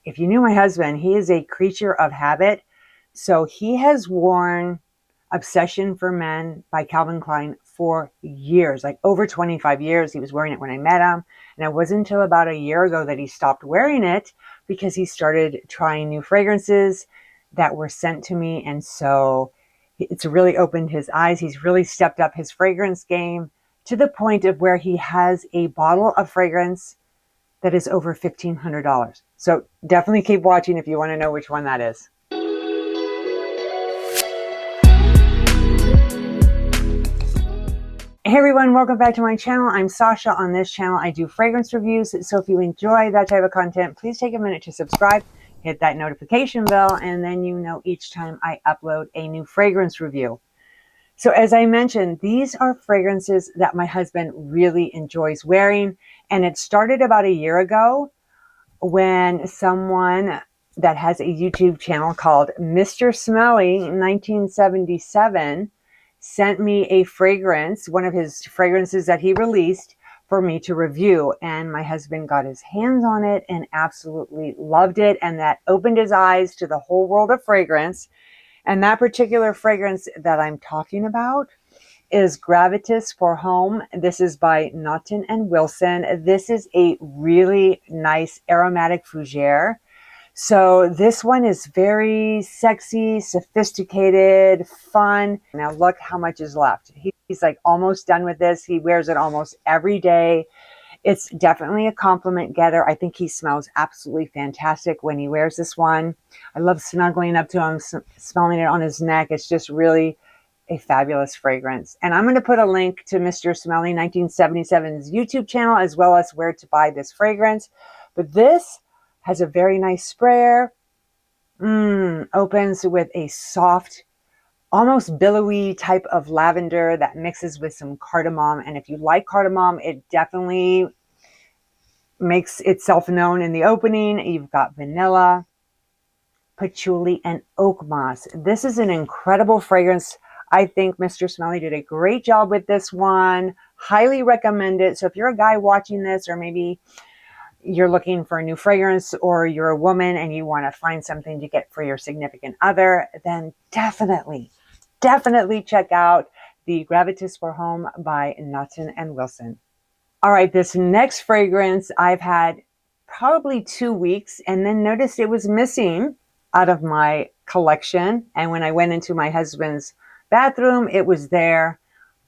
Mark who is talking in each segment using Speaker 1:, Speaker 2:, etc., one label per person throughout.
Speaker 1: if you knew my husband, he is a creature of habit. So he has worn Obsession for Men by Calvin Klein for years, like over 25 years. He was wearing it when I met him. And it wasn't until about a year ago that he stopped wearing it because he started trying new fragrances that were sent to me. And so it's really opened his eyes. He's really stepped up his fragrance game to the point of where he has a bottle of fragrance that is over $1,500. So definitely keep watching if you want to know which one that is. Hey everyone, welcome back to my channel. I'm Sasha. On this channel, I do fragrance reviews. So if you enjoy that type of content, please take a minute to subscribe, hit that notification bell, and then you know each time I upload a new fragrance review. So as I mentioned, these are fragrances that my husband really enjoys wearing. And it started about a year ago when someone that has a YouTube channel called Mr. Smelly 1977 sent me a fragrance, one of his fragrances that he released for me to review. And my husband got his hands on it and absolutely loved it. And that opened his eyes to the whole world of fragrance. And that particular fragrance that I'm talking about is Gravitas Pour Homme. This is by Naughton and Wilson. This is a really nice aromatic fougere. So this one is very sexy, sophisticated, fun. Now look how much is left. He's like almost done with this. He wears it almost every day. It's definitely a compliment getter. I think he smells absolutely fantastic when he wears this one. I love snuggling up to him, smelling it on his neck. It's just really a fabulous fragrance. And I'm going to put a link to Mr. Smelly 1977's YouTube channel as well as where to buy this fragrance. But this has a very nice sprayer. Opens with a soft, almost billowy type of lavender that mixes with some cardamom. And if you like cardamom, it definitely makes itself known in the opening. You've got vanilla, patchouli, and oak moss. This is an incredible fragrance. I think Mr. Smelly did a great job with this one. Highly recommend it. So if you're a guy watching this, or maybe you're looking for a new fragrance, or you're a woman and you want to find something to get for your significant other, then definitely check out the Gravitas Pour Homme by Naughton and Wilson. All right, this next fragrance I've had probably 2 weeks and then noticed it was missing out of my collection. And when I went into my husband's bathroom, it was there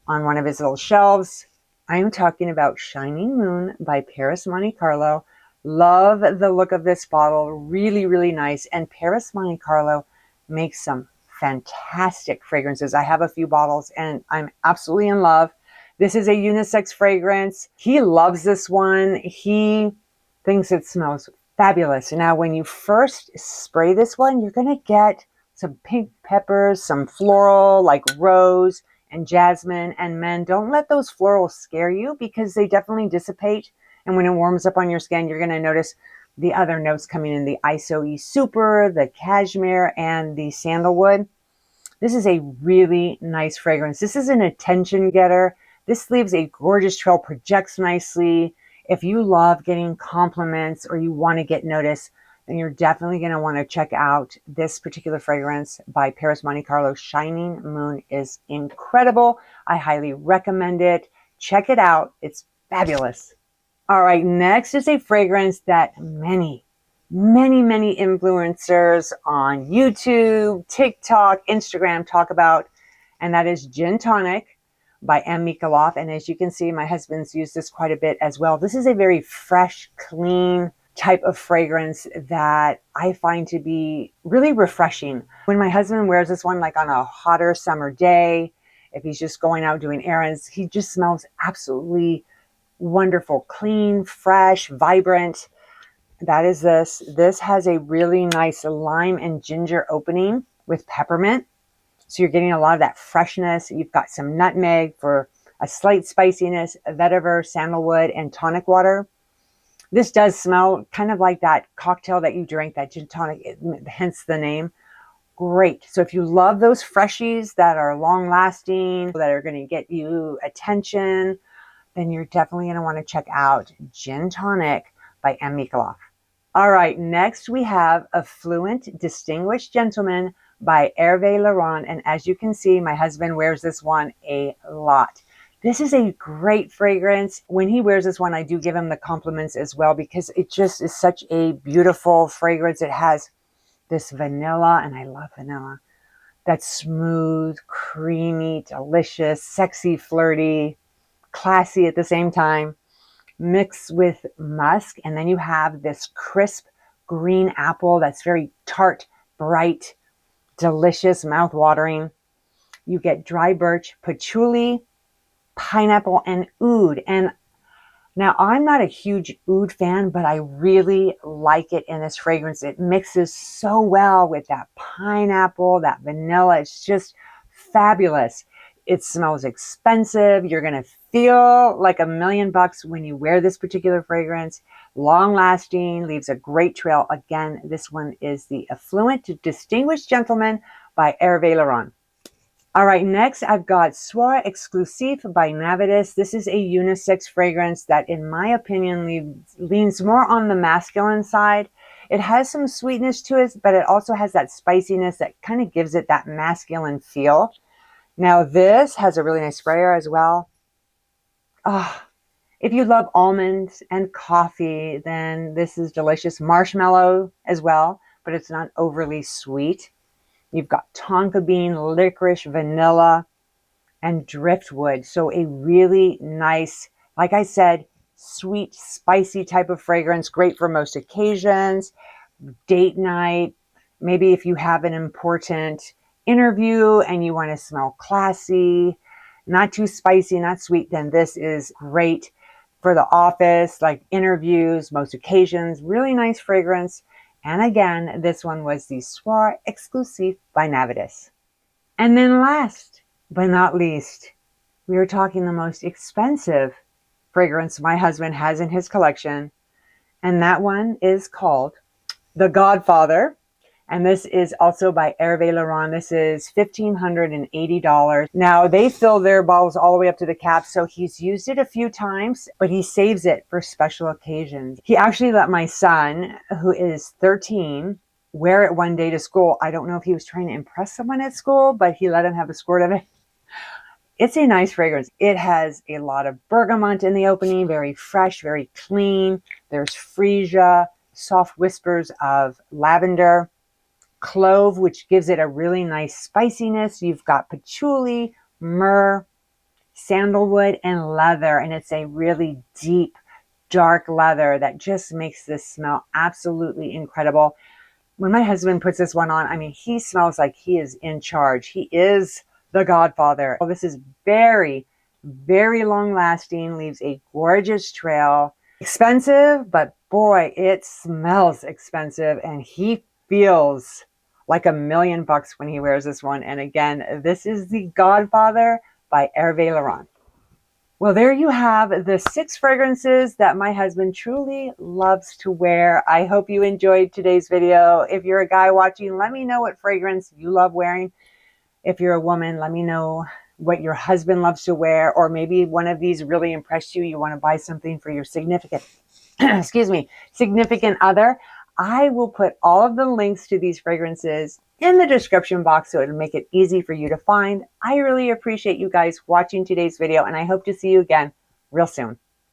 Speaker 1: on one of his little shelves. I am talking about Shining Moon by Perris Monte Carlo. Love the look of this bottle. Really, really nice. And Perris Monte Carlo makes some fantastic fragrances. I have a few bottles and I'm absolutely in love. This is a unisex fragrance. He loves this one. He thinks it smells fabulous. Now, when you first spray this one, you're going to get some pink peppers, some floral like rose and jasmine. And men, don't let those florals scare you because they definitely dissipate. And when it warms up on your skin, you're going to notice the other notes coming in: the ISOE Super, the cashmere, and the sandalwood. This is a really nice fragrance. This is an attention getter. This leaves a gorgeous trail, projects nicely. If you love getting compliments or you want to get noticed, then you're definitely going to want to check out this particular fragrance by Perris Monte Carlo. Shining Moon is incredible. I highly recommend it. Check it out. It's fabulous. All right, next is a fragrance that many influencers on YouTube, TikTok, Instagram talk about, and that is Gin Tonic by M.Micallef. And as you can see, my husband's used this quite a bit as well. This is a very fresh, clean type of fragrance that I find to be really refreshing. When my husband wears this one, like on a hotter summer day, if he's just going out doing errands, he just smells absolutely wonderful, clean, fresh, vibrant. That is this. This has a really nice lime and ginger opening with peppermint. So you're getting a lot of that freshness. You've got some nutmeg for a slight spiciness, vetiver, sandalwood, and tonic water. This does smell kind of like that cocktail that you drink, that gin tonic, hence the name. Great. So if you love those freshies that are long lasting, that are going to get you attention, then you're definitely going to want to check out Gin Tonic by M.Micallef. All right, next we have Affluent Distinguished Gentleman by Herve Laurent. And as you can see, my husband wears this one a lot. This is a great fragrance. When he wears this one, I do give him the compliments as well because it just is such a beautiful fragrance. It has this vanilla, and I love vanilla. That's smooth, creamy, delicious, sexy, flirty, classy at the same time, mixed with musk. And then you have this crisp green apple that's very tart, bright, delicious, mouth-watering. You get dry birch, patchouli, pineapple, and oud. And now I'm not a huge oud fan, but I really like it in this fragrance. It mixes so well with that pineapple, that vanilla. It's just fabulous. It smells expensive. You're going to feel like $1,000,000 when you wear this particular fragrance. Long lasting, leaves a great trail. Again, this one is the Affluent Distinguished Gentleman by Herve Laurent. All right, next I've got Soir Exclusif by Navitus. This is a unisex fragrance that, in my opinion, leans more on the masculine side. It has some sweetness to it, but it also has that spiciness that kind of gives it that masculine feel. Now, this has a really nice sprayer as well. If you love almonds and coffee, then this is delicious. Marshmallow as well, but it's not overly sweet. You've got tonka bean, licorice, vanilla, and driftwood. So a really nice, like I said, sweet, spicy type of fragrance. Great for most occasions. Date night. Maybe if you have an important interview and you want to smell classy, not too spicy, not sweet, then this is great for the office, like interviews, most occasions. Really nice fragrance. And again, this one was the Soir Exclusif by Navitus. And then last but not least, we are talking the most expensive fragrance my husband has in his collection. And that one is called the Godfather. And this is also by Herve Laurent. This is $1,580. Now, they fill their bottles all the way up to the cap, so he's used it a few times, but he saves it for special occasions. He actually let my son, who is 13, wear it one day to school. I don't know if he was trying to impress someone at school, but he let him have a squirt of it. It's a nice fragrance. It has a lot of bergamot in the opening, very fresh, very clean. There's freesia, soft whispers of lavender, clove, which gives it a really nice spiciness. You've got patchouli, myrrh, sandalwood, and leather. And it's a really deep, dark leather that just makes this smell absolutely incredible. When my husband puts this one on, I mean, he smells like he is in charge. He is the Godfather. Well, this is very, very long lasting, leaves a gorgeous trail. Expensive, but boy, it smells expensive, and he feels like $1,000,000 when he wears this one. And again, this is the Godfather by Herve Laurent. Well, there you have the 6 fragrances that my husband truly loves to wear. I hope you enjoyed today's video. If you're a guy watching, let me know what fragrance you love wearing. If you're a woman, let me know what your husband loves to wear, or maybe one of these really impressed you. You want to buy something for your significant, significant other. I will put all of the links to these fragrances in the description box so it'll make it easy for you to find. I really appreciate you guys watching today's video, and I hope to see you again real soon.